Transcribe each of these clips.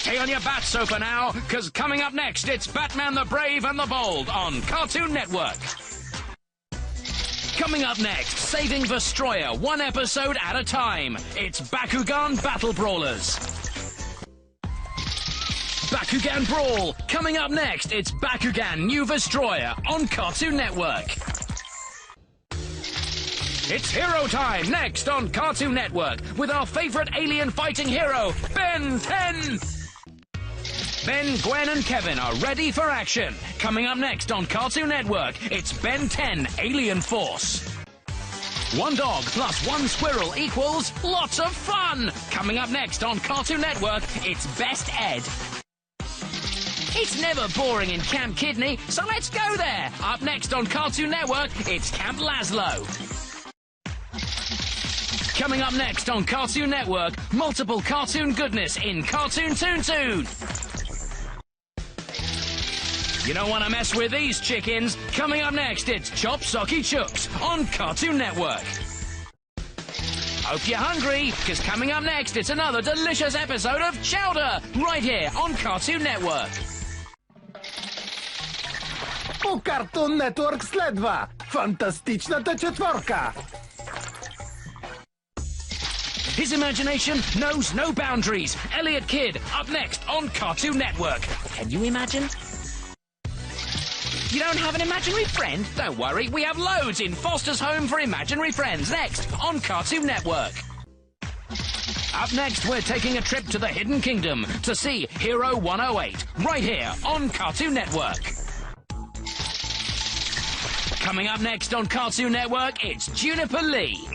Stay on your bat sofa now, because coming up next, it's Batman the Brave and the Bold on Cartoon Network. Coming up next, saving Vestroya one episode at a time. It's Bakugan Battle Brawlers. Bakugan Brawl. Coming up next, it's Bakugan New Vestroya on Cartoon Network. It's Hero Time next on Cartoon Network with our favorite alien fighting hero, Ben 10. Ben, Gwen and Kevin are ready for action. Coming up next on Cartoon Network, it's Ben 10 Alien Force. One dog plus one squirrel equals lots of fun. Coming up next on Cartoon Network, it's Best Ed. It's never boring in Camp Kidney, so let's go there. Up next on Cartoon Network, it's Camp Laszlo. Coming up next on Cartoon Network, multiple cartoon goodness in Cartoon Toon Toon. You don't want to mess with these chickens. Coming up next, it's Chop Socky Chooks on Cartoon Network. Hope you're hungry, because coming up next, it's another delicious episode of Chowder, right here on Cartoon Network. У Cartoon Network следва Фантастичната четворка. His imagination knows no boundaries. Elliot Kidd, up next on Cartoon Network. Can you imagine? You don't have an imaginary friend? Don't worry, we have loads in Foster's Home for Imaginary Friends, next on Cartoon Network. Up next, we're taking a trip to the Hidden Kingdom to see Hero 108, right here on Cartoon Network. Coming up next on Cartoon Network, it's Juniper Lee.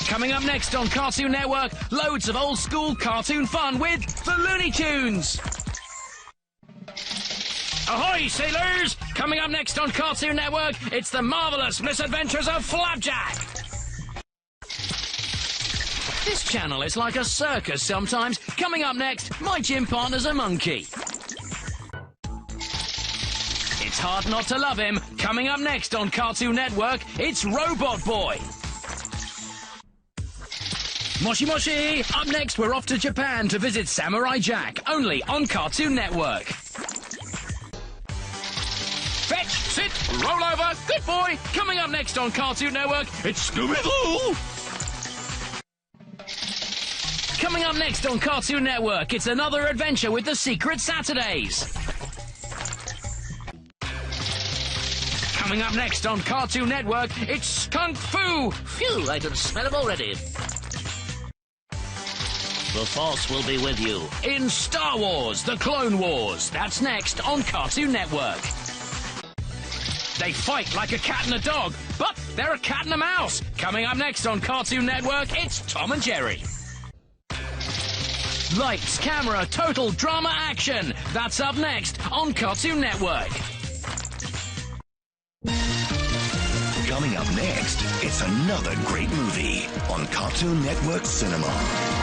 Coming up next on Cartoon Network, loads of old-school cartoon fun with the Looney Tunes. Ahoy, sailors! Coming up next on Cartoon Network, it's the marvelous misadventures of Flapjack. This channel is like a circus sometimes. Coming up next, my gym partner's a monkey. It's hard not to love him. Coming up next on Cartoon Network, it's Robot Boy. Moshi Moshi! Up next, we're off to Japan to visit Samurai Jack, only on Cartoon Network. Fetch, sit, roll over, good boy! Coming up next on Cartoon Network, it's Scooby-Doo! Coming up next on Cartoon Network, it's another adventure with the Secret Saturdays. Coming up next on Cartoon Network, it's Kung Fu! Phew, I can smell him already. The Force will be with you. In Star Wars, The Clone Wars. That's next on Cartoon Network. They fight like a cat and a dog, but they're a cat and a mouse. Coming up next on Cartoon Network, it's Tom and Jerry. Lights, camera, total drama action. That's up next on Cartoon Network. Coming up next, it's another great movie on Cartoon Network Cinema.